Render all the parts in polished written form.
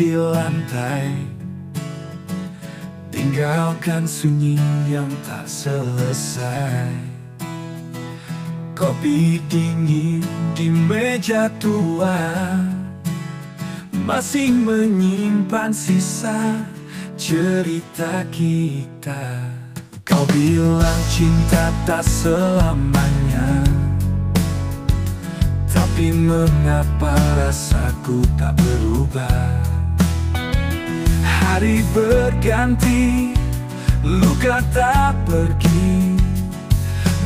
di lantai. Tinggalkan sunyi yang tak selesai. Kopi dingin di meja tua masih menyimpan sisa cerita kita. Kau bilang cinta tak selamanya, tapi mengapa rasaku tak berubah? Hari berganti, luka tak pergi,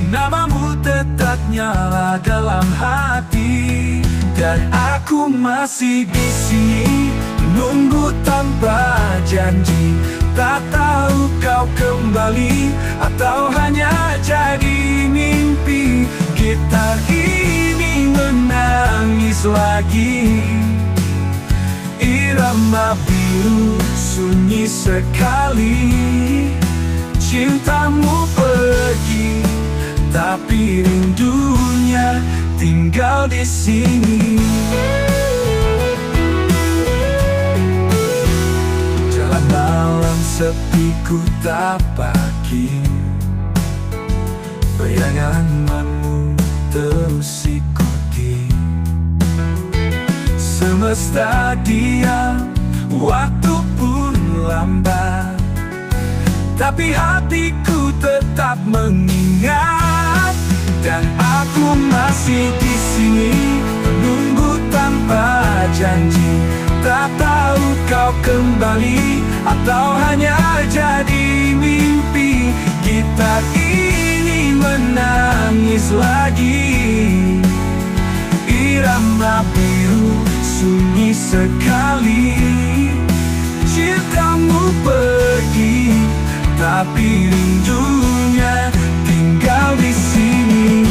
namamu tetap nyala dalam hati. Dan aku masih di sini, nunggu tanpa janji. Tak tahu kau kembali atau hanya jadi mimpi. Gitar ini menangis lagi, irama biru sunyi sekali. Cintamu pergi, tapi rindunya tinggal di sini. Jalan malam sepi ku tapaki, bayanganmu terus ikuti. Semesta diam, waktu pun lambat, tapi hatiku tetap mengingat. Dan aku masih di sini, menunggu tanpa janji. Tak tahu kau kembali atau hanya jadi mimpi. Gitar ini menangis lagi, irama biru sunyi sekali. Cintamu pergi, tapi rindunya tinggal di sini.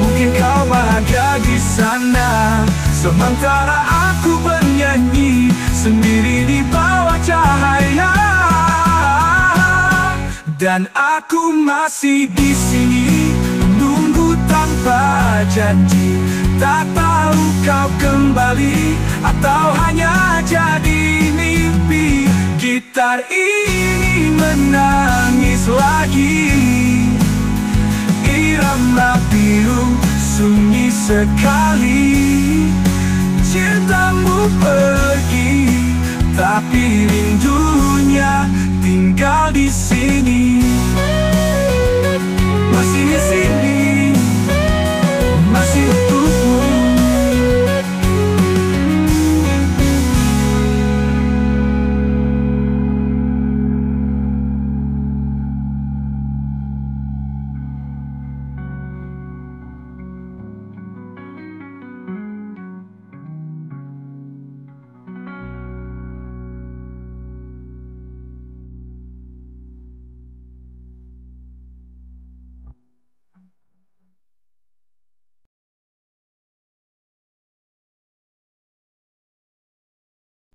Mungkin kau bahagia di sana, sementara aku bernyanyi sendiri di bawah cahaya. Dan aku masih di sini, menunggu tanpa janji. Tak tahu kau kembali atau hanya jadi mimpi. Gitar ini menangis lagi, irama biru sunyi sekali. Cintamu pergi, tapi rindunya tinggal di sini. Masih di sini, masih untukmu.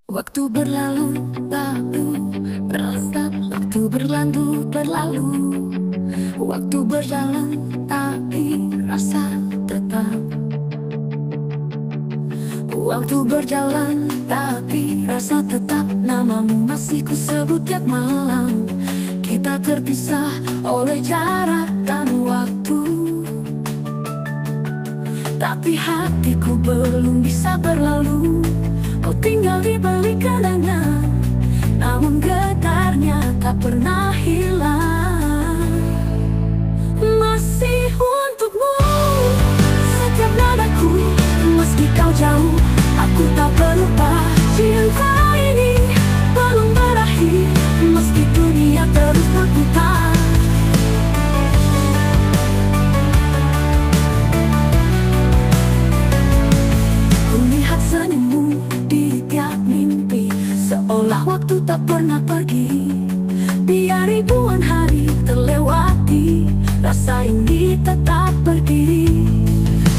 Waktu berlalu, tahu terasa. Waktu berlalu. Waktu berjalan, tapi rasa tetap. Waktu berjalan, tapi rasa tetap. Namamu masih ku sebut tiap malam. Kita terpisah oleh jarak dan waktu, tapi hatiku belum bisa berlalu. Kau tinggal di balik kenangan, namun getarnya tak pernah hilang. Masih untukmu setiap nadaku, meski kau jauh, aku tak berubah. Cinta ini belum berakhir, meski dunia terus berputar. Kulihat senyummu di tiap mimpi, seolah waktu tak pernah pergi. Biar ribuan hari terlewati, rasa ini tetap berdiri.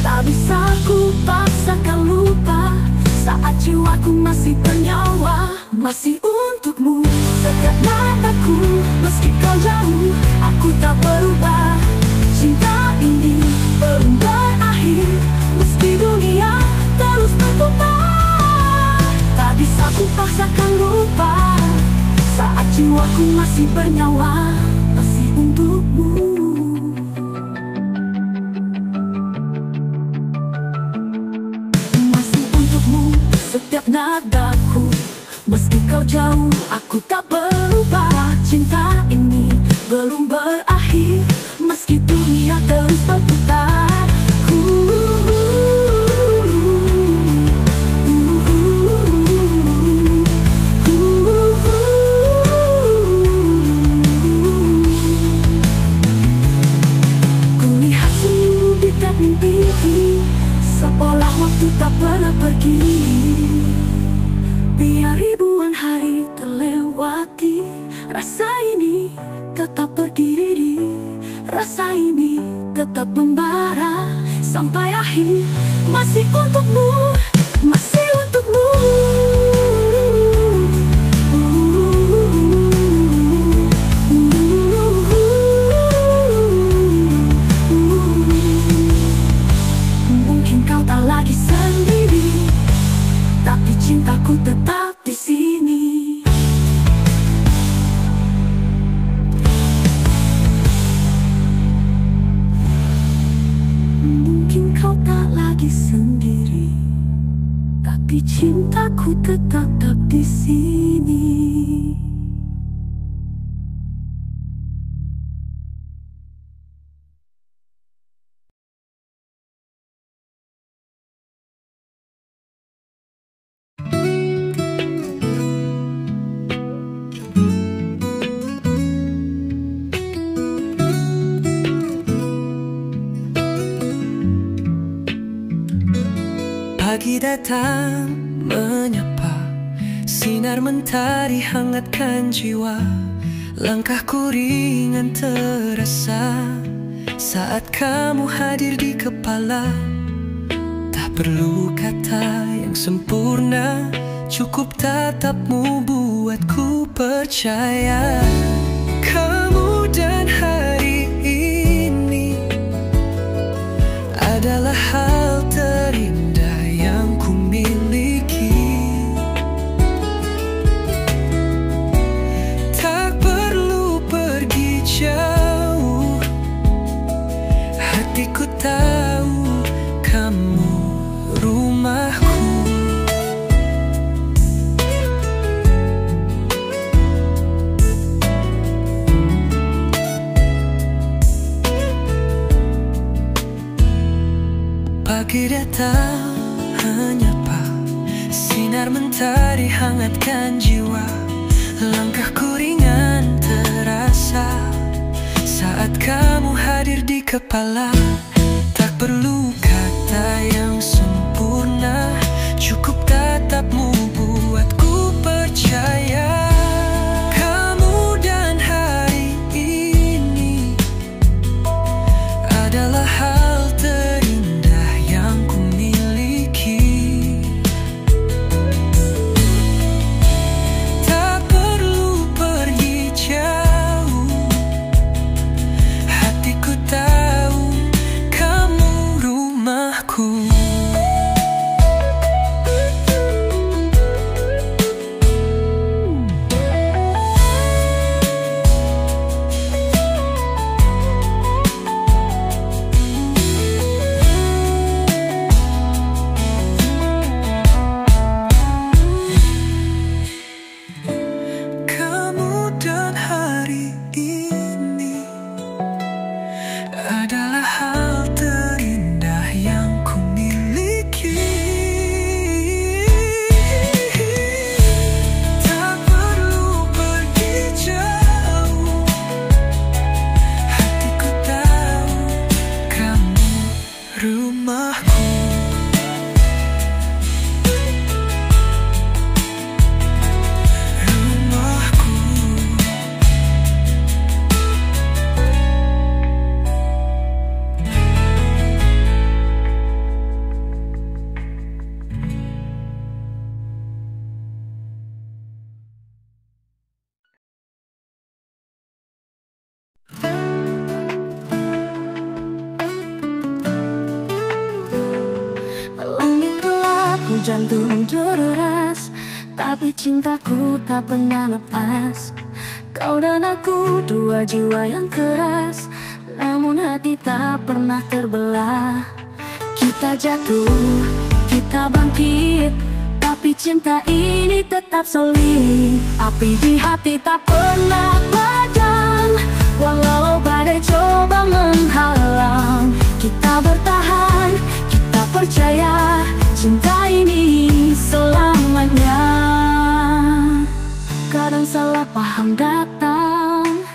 Tak bisa ku paksakan lupa, saat jiwaku masih bernyawa. Masih untukmu setiap mataku, meski kau jauh, aku tak berubah. Cinta ini belum berakhir, meski dunia paksakan lupa saat jiwaku masih bernyawa, masih untukmu. Masih untukmu setiap nadaku. Meski kau jauh, aku tak berubah. Cinta ini belum berakhir, meski dunia terus berputar. Kulihat senyum di tiap mimpi, seolah waktu tak pernah pergi. Biar ribuan hari terlewati, rasa ini tetap berdiri. Rasa ini tetap membara sampai akhir. Masih untukmu, masih untukmu. Mungkin kau tak lagi sendiri, tapi cintaku tetap di sini. Mungkin kau tak lagi sendiri, tapi cintaku tetap di sini. Pagi datang menyapa, sinar mentari hangatkan jiwa. Langkahku ringan terasa saat kamu hadir di kepala. Tak perlu kata yang sempurna, cukup tatapmu buatku percaya. Kamu dan hari ini adalah hal terindah yang ku miliki. Tak perlu pergi jauh, hatiku tahu kamu rumahku. Pagi datang menyapa, sinar mentari hangatkan jiwa. Langkahku ringan terasa saat kamu hadir di kepala. Tak perlu kata yang sempurna, cukup tatapmu buatku percaya. Kamu dan hari ini adalah hal terindah yang ku miliki. Tak perlu pergi jauh, hatiku tahu kamu rumahku. Kamu dan hari ini adalah hal terindah yang ku miliki. Tak perlu pergi jauh, hatiku tahu kamu rumahku. Rumahku. Langit gelap, hujan turun deras, tapi cintaku tak pernah lepas. Kau dan aku dua jiwa yang keras, namun hati tak pernah terbelah. Kita jatuh, kita bangkit, tapi cinta ini tetap solid. Api di hati tak pernah padam, walau badai coba menghalang. Kita bertahan, kita percaya, cinta ini selamanya. Kadang salah paham datang,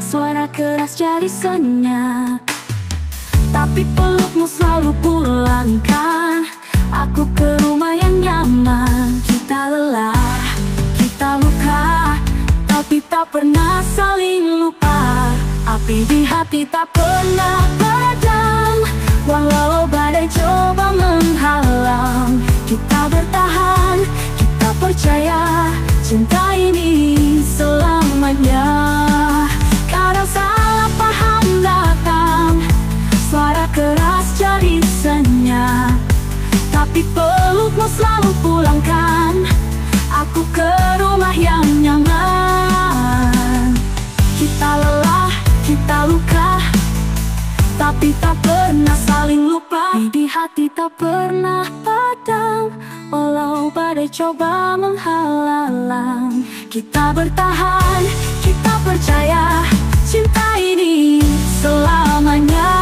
suara keras jadi senyap, tapi pelukmu selalu pulangkan aku ke rumah yang nyaman. Kita lelah, kita luka, tapi tak pernah saling lupa. Api di hati tak pernah padam, walau badai coba menghalang. Kita bertahan, kita percaya, cinta ini selamanya. Kadang salah paham datang, suara keras jadi senyap, tapi pelukmu selalu pulangkan aku ke rumah yang nyaman. Kita lelah, kita luka, tapi tak pernah saling lupa. Di hati tak pernah padam, walau badai coba menghalang. Kita bertahan, kita percaya, cinta ini selamanya.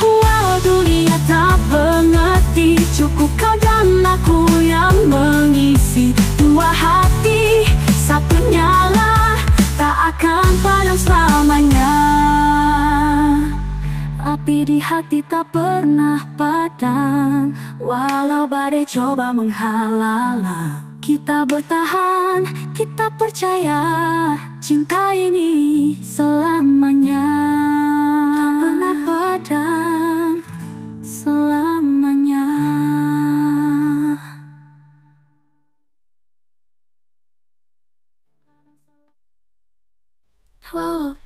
Walau dunia tak mengerti, cukup kau dan aku yang mengisi. Dua hati, satu nyala, tak akan padam selamanya. Api di hati tak pernah padam, walau badai coba menghalang. Kita bertahan, kita percaya, cinta ini selamanya. Tak pernah padam selamanya. Wow.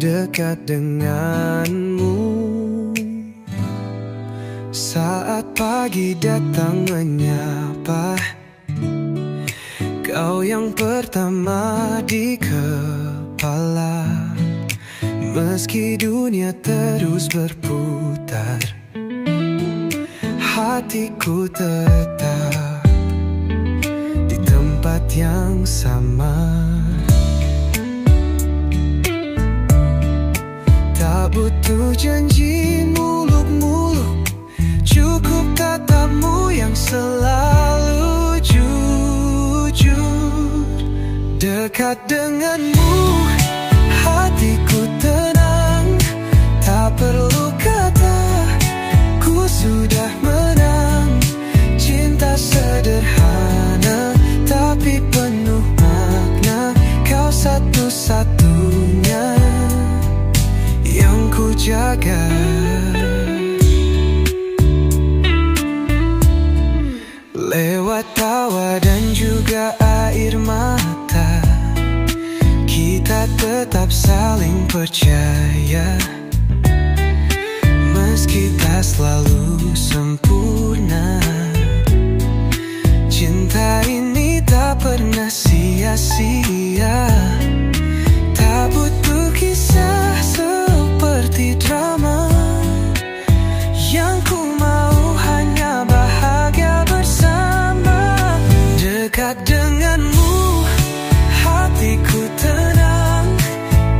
Dekat denganmu saat pagi datang menyapa, kau yang pertama di kepala. Meski dunia terus berputar, hatiku tetap di tempat yang sama. Tak butuh janji muluk-muluk, cukup tatapmu yang selalu jujur. Dekat denganmu, hatiku tenang, tak perlu kata, ku sudah menang. Cinta sederhana, tapi penuh makna, kau satu-satunya yang ku jaga. Lewat tawa dan juga air mata, kita tetap saling percaya. Meski tak selalu sempurna, cinta ini tak pernah sia-sia. Tak butuh kisah seperti drama, yang ku mau hanya bahagia bersama. Dekat denganmu, hatiku tenang,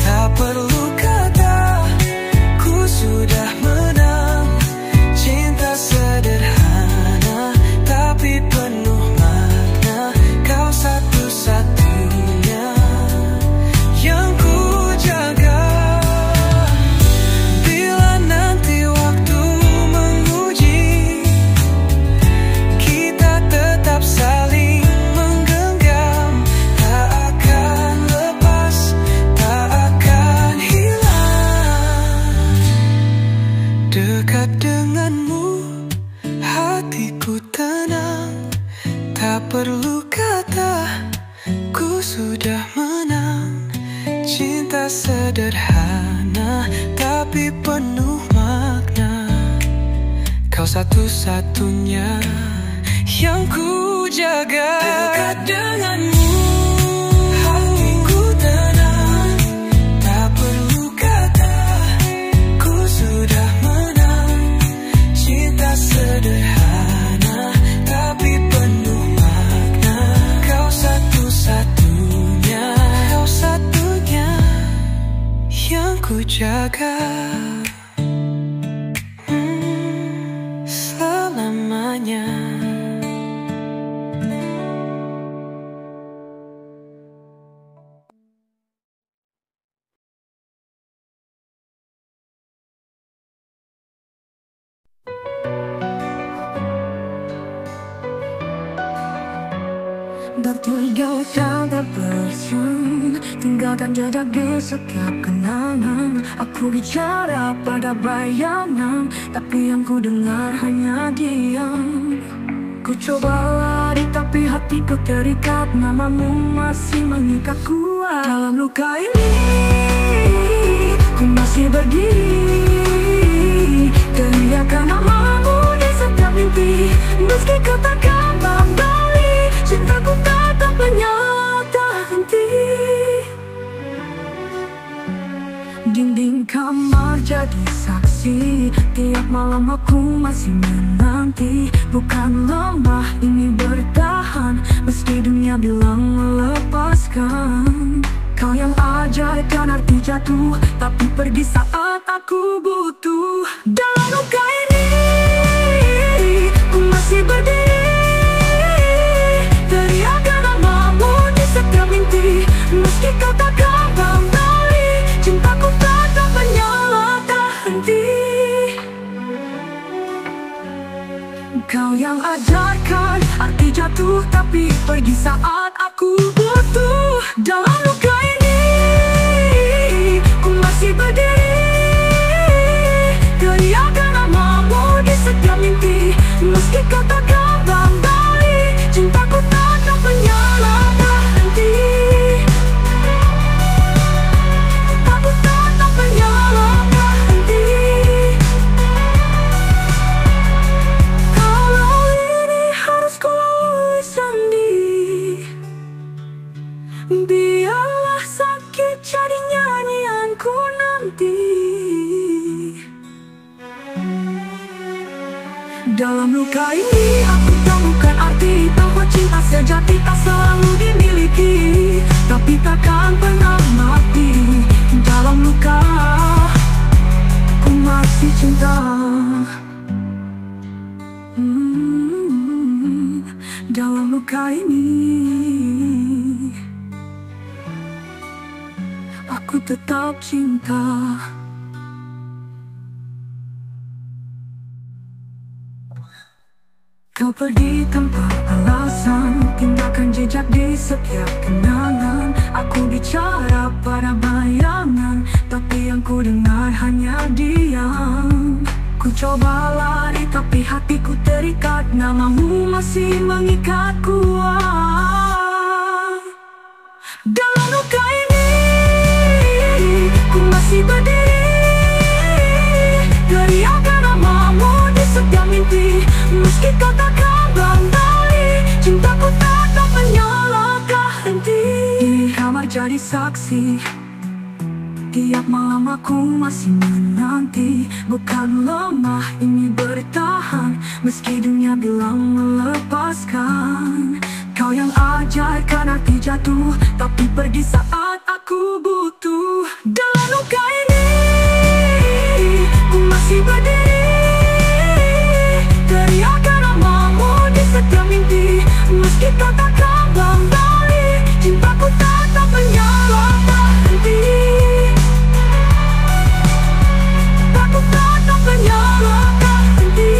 tak perlu kata, ku sudah menang. Cinta sederhana, Dekat denganmu, hatiku tenang. Tak perlu kata, ku sudah menang. Cinta sederhana, tapi penuh makna. Kau satu-satunya yang ku jaga. Dekat denganmu, hatiku tenang. Tak perlu kata, ku sudah menang. Cinta sederhana, tapi penuh makna. Kau satu-satunya, kau satunya yang ku jaga. Selamanya. Bertinggalkan tak bersun, tinggalkan jejak di setiap kenangan. Aku bicara pada bayangan, tapi yang ku dengar hanya diam. Ku coba lari tapi hatiku terikat, namamu masih mengikat kuat. Dalam luka ini, ku masih berdiri, teriakan namamu di setiap mimpi. Meski kau takkan kembali, cintaku tetap menyala tak henti. Dinding kamar jadi saksi, tiap malam aku masih menanti. Bukan lemah, ini bertahan, meski dunia bilang melepaskan. Kau yang ajaib kan arti jatuh, tapi pergi saat aku butuh. Dalam luka ini, ku masih berdiri, teriakan namamu di setiap mimpi. Meski kau takkan kembali, cintaku tetap menyala tak henti. Kau yang ajarkan arti jatuh, tapi pergi saat aku butuh. Dalam luka ini, ku masih berdiri, teriakan namamu di setiap mimpi. Meski kau takkan kembali, cintaku tetap menyala tak henti. Aku tetap menyala tak henti. Kalau ini harus ku lalui sendiri, biarlah sakit jadi nyanyianku nanti. Dalam luka ini aku temukan arti bahwa cinta sejati tak selalu dimiliki, tapi takkan pernah mati. Dalam luka, ku masih cinta. Dalam luka ini, aku tetap cinta. Kau pergi tanpa alasan, tinggalkan jejak di setiap kenangan. Aku bicara pada bayangan, tapi yang ku dengar hanya diam. Ku coba lari tapi hatiku terikat, namamu masih mengikat kuat. Dalam luka ini, ku masih berdiri, teriakan namamu di setiap mimpi. Meski kau takkan kembali, cintaku tetap menyala tak henti. Di kamar jadi saksi, tiap malam aku masih menanti. Bukan lemah, ini bertahan, meski dunia bilang melepaskan. Kau yang ajarkan arti jatuh, tapi pergi saat aku butuh. Dalam luka ini, ku masih berdiri, teriakan namamu di setiap mimpi. Meski kau takkan kembali, cintaku tetap menyala tak henti. Aku tetap menyala tak henti.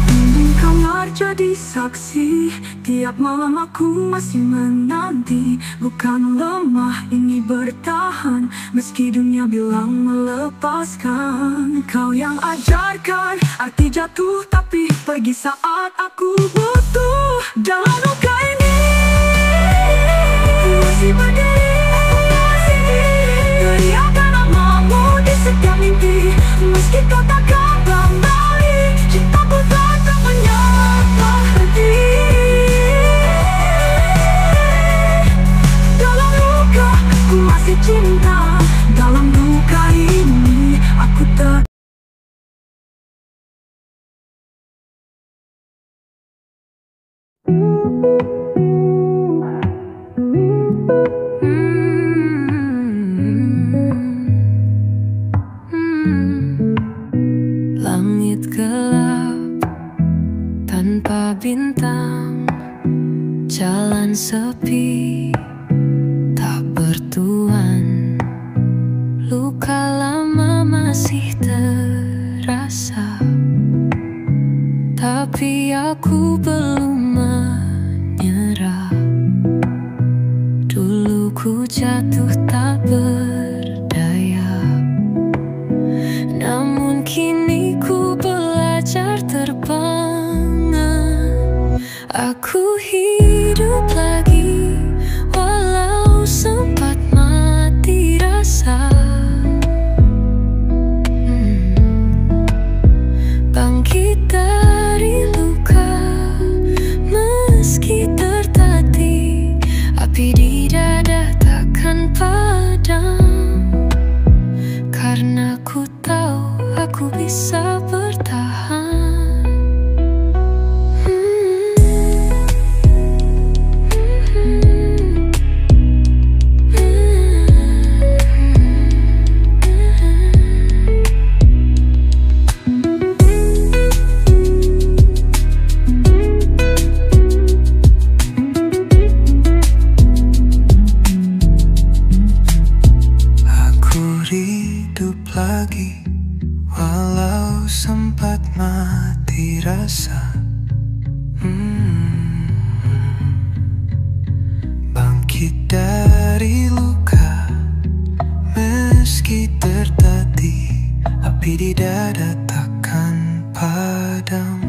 Dinding kamar jadi saksi, tiap Setiap malam aku masih menanti. Bukan lemah, ini bertahan. Meski dunia bilang melepaskan. Kau yang ajarkan arti jatuh, tapi pergi saat aku butuh. Dalam luka ini masih berdiri, masih teriakan namamu di setiap mimpi. Meski kau takkan kembali, cintaku tak menyapa henti. Dalam luka aku masih cinta. Dalam luka ini aku tak. Langit gelap tanpa bintang, jalan sepi tak bertuan. Luka lama masih terasa, tapi aku belum menyerah. Dulu ku jatuh tak berdaya, namun kini ku belajar terbangun. Aku hidup lagi walau sempat mati rasa. Bangkit dari luka meski tertatih. Api di dada takkan padam, karena ku tahu aku bisa bertahan. Hidup lagi walau sempat mati rasa. Bangkit dari luka meski tertatih. Api di dada takkan padam,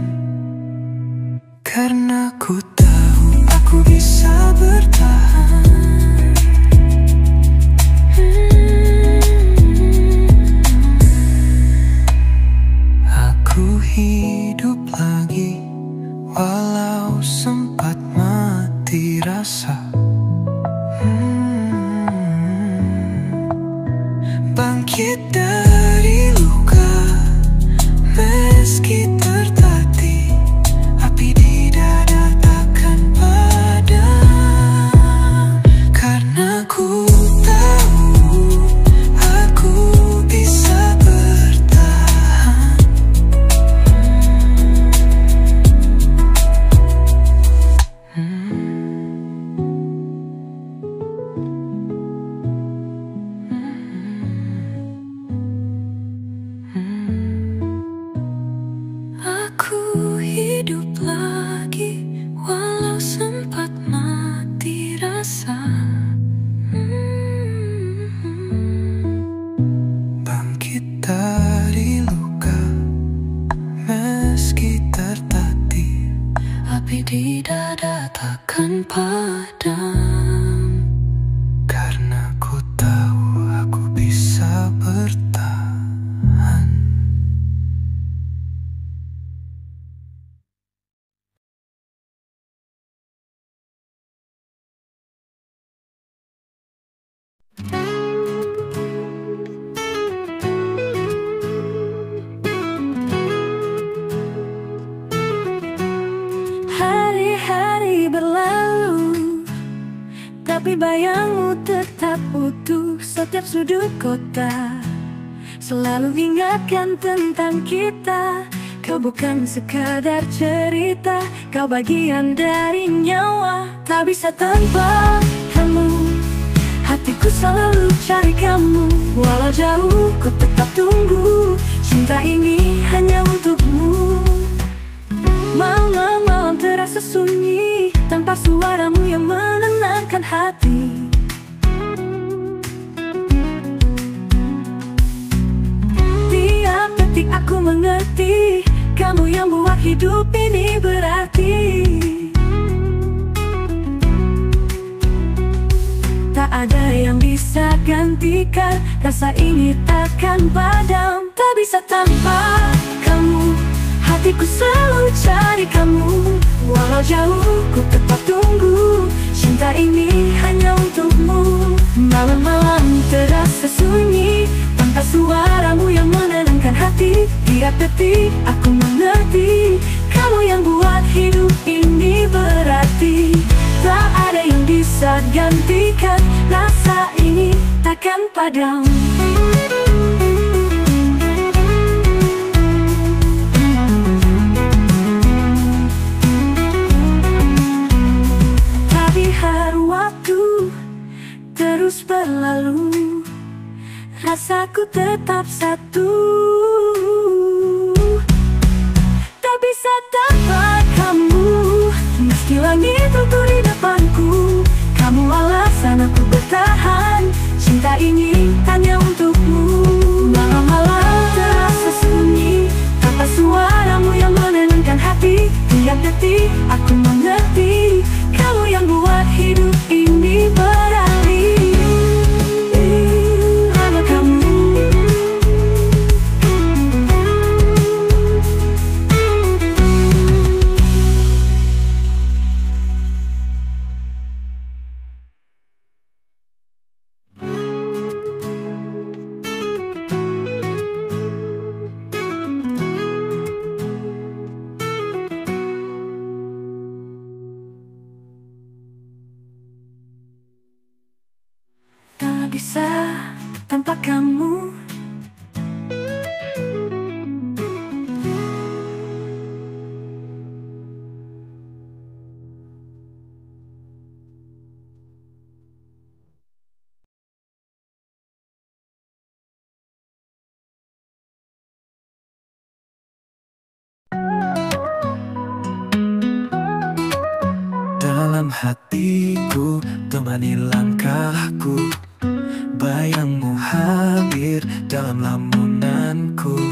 karena ku tahu aku bisa bertahan. Aku hidup lagi walau sempat mati rasa. Bangkit dari luka meski tertatih. Api di dada takkan padam, karena ku tahu aku bisa bertahan. Aku hidup lagi walau sempat mati rasa. Bangkit dari luka meski tertatih. Api di dada takkan padam, Karena ku tahu aku bisa bertahan. Hari-hari berlalu, tapi bayangmu tetap utuh. Setiap sudut kota selalu ingatkan tentang kita. Kau bukan sekadar cerita, kau bagian dari nyawa. Tak bisa tanpa kamu, hatiku selalu cari kamu. Walau jauh ku tetap tunggu, cinta ini hanya untukmu. Malam-malam terasa sunyi tanpa suaramu yang menenangkan hati. Tiap detik aku mengerti, kamu yang buat hidup ini berarti. Tak ada yang bisa gantikan, rasa ini takkan padam. Tak bisa tanpa kamu, hatiku selalu cari kamu. Walau jauh ku tetap tunggu, cinta ini hanya untukmu. Malam-malam terasa sunyi, tanpa suaramu yang menenangkan hati. Tiap detik aku mengerti, kamu yang buat hidup ini berarti. Tak ada yang bisa gantikan, rasa ini takkan padam. Tapi hari waktu terus berlalu, rasaku tetap satu. Tak bisa tanpa kamu, meski langit runtuh di depanku. Kamu alasan aku bertahan, cinta ini hanya untukmu. Malam-malam terasa sunyi, tanpa suaramu yang menenangkan hati. Tiap detik aku mengerti, kamu yang buat hidup ini berarti. Hanya kamu. Tak bisa tanpa kamu. Dalam hatiku temani langkahku, bayangmu hadir dalam lamunanku.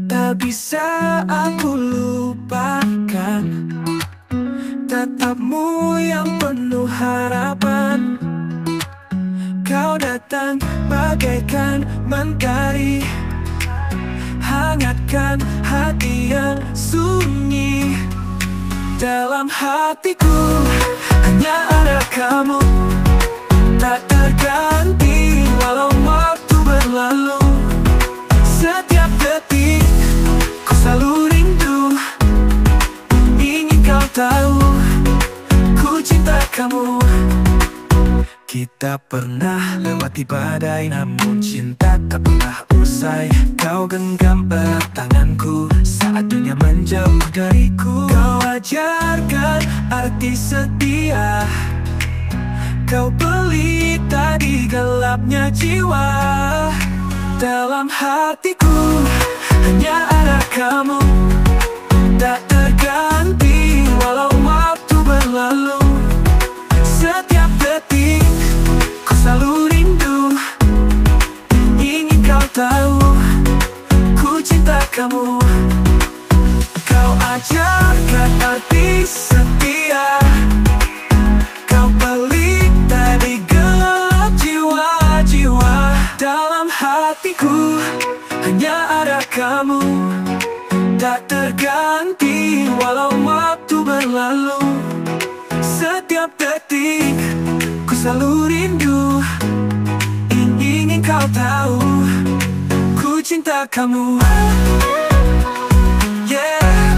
Tak bisa aku lupakan tatapmu yang penuh harapan. Kau datang bagaikan mentari, hangatkan hati yang sunyi. Dalam hatiku hanya ada kamu, tak terganti walau waktu berlalu. Setiap detik ku selalu rindu, ingin kau tahu ku cinta kamu. Kita pernah lewati badai, namun cinta tak pernah usai. Kau genggam erat tanganku saat dunia menjauh dariku. Kau ajarkan arti setia, kau pelita di gelapnya jiwa. Dalam hatiku hanya ada kamu, tak terganti walau waktu berlalu. Setiap detik ku selalu rindu, ingin kau tahu ku cinta kamu. Kau ajarkan arti setia, kau pelita di gelap jiwa-jiwa. Dalam hatiku hanya ada kamu, tak terganti walau waktu berlalu. Setiap detik ku selalu rindu, ingin kau tahu ku cinta kamu. Yeah.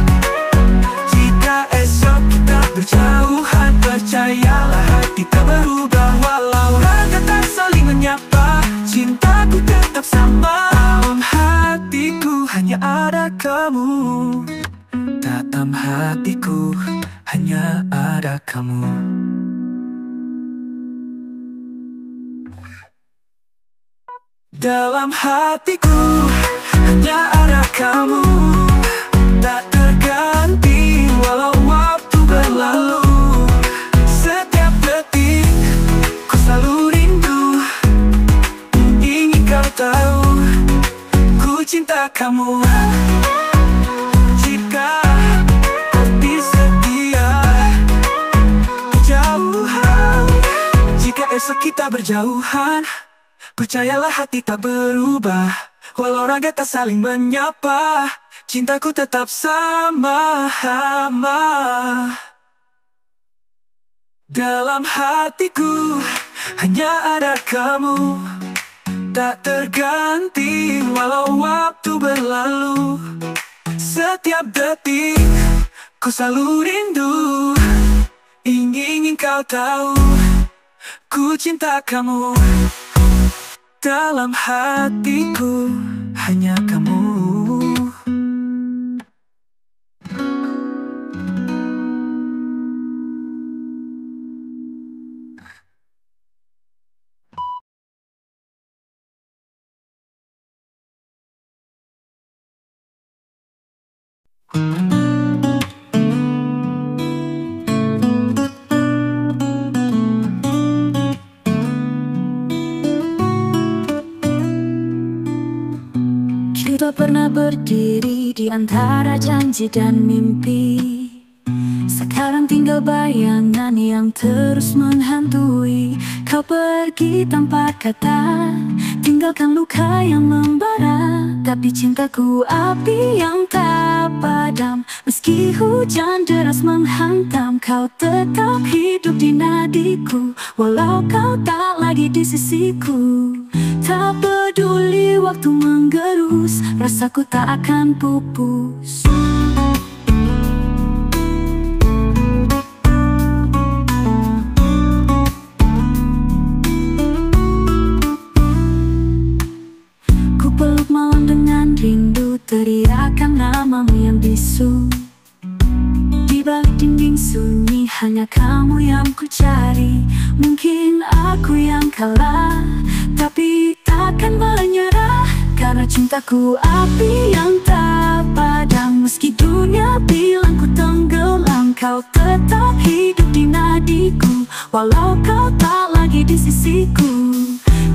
Jika esok kita berjauhan, percayalah hati tak berubah. Walau raga tak saling menyapa, cintaku tetap sama. Dalam hatiku hanya ada kamu, dalam hatiku hanya ada kamu. Dalam hatiku hanya ada kamu, tak terganti walau waktu berlalu. cinta kamu. Jika kau bersedia berjauhan, jika esok kita berjauhan, percayalah hati tak berubah. Walau raga tak saling menyapa, cintaku tetap sama. Dalam hatiku hanya ada kamu, tak terganti walau waktu berlalu. Setiap detik ku selalu rindu, ingin kau tahu, ku cinta kamu. Dalam hatiku hanya kamu. Kita pernah berdiri di antara janji dan mimpi. Sekarang tinggal bayangan yang terus menghantui. Kau pergi tanpa kata, tinggalkan luka yang membara. Tapi cintaku api yang tak padam. Meski hujan deras menghantam, kau tetap hidup di nadiku. Walau kau tak lagi di sisiku, tak peduli waktu menggerus, rasaku tak akan pupus. Ku peluk malam dengan rindu, teriakan namamu yang bisu. Di balik dinding sunyi, hanya kamu yang ku cari. Mungkin aku yang kalah, tapi takkan menyerah. Karena cintaku api yang tak padam. Meski dunia bilang ku tenggelam, kau tetap hidup di nadiku. Walau kau tak lagi di sisiku,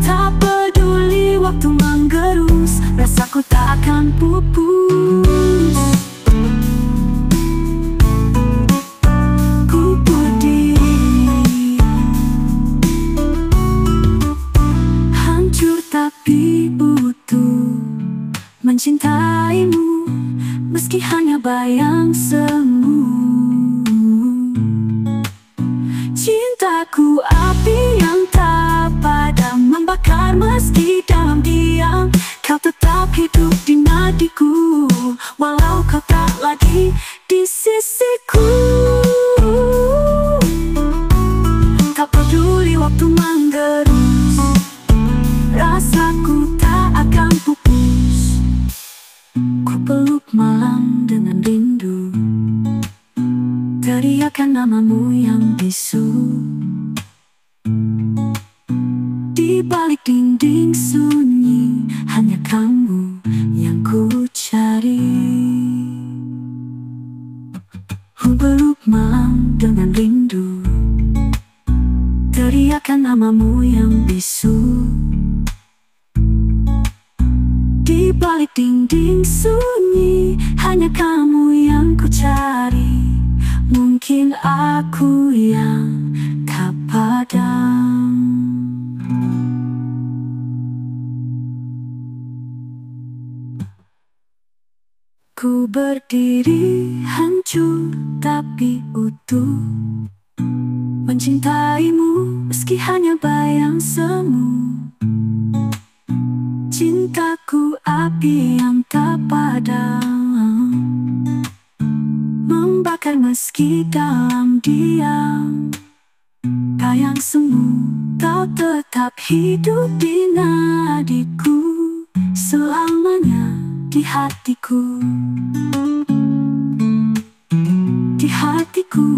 tak peduli waktu menggerus, rasaku tak akan pupus. Ku berdiri, hancur tapi utuh, mencintaimu meski hanya bayang semu. Cintaku api yang tak padam, membakar meski dalam diam. Kau tetap hidup di nadiku, walau kau tak lagi di sisiku. Tak peduli waktu menggerus, rasaku tak akan pupus. Ku peluk malam dengan rindu, teriakan namamu yang bisu. Di balik dinding sunyi, hanya kamu yang ku cari. Ku peluk malam dengan rindu, teriakan namamu yang bisu. Di balik dinding sunyi, hanya kamu yang ku cari. Mungkin aku yang tak padam. Ku berdiri hancur tapi utuh, mencintaimu meski hanya bayang semu. Cintaku api yang tak padam, membakar meski dalam diam. Bayang semu, kau tetap hidup di nadiku, selamanya di hatiku. Di hatiku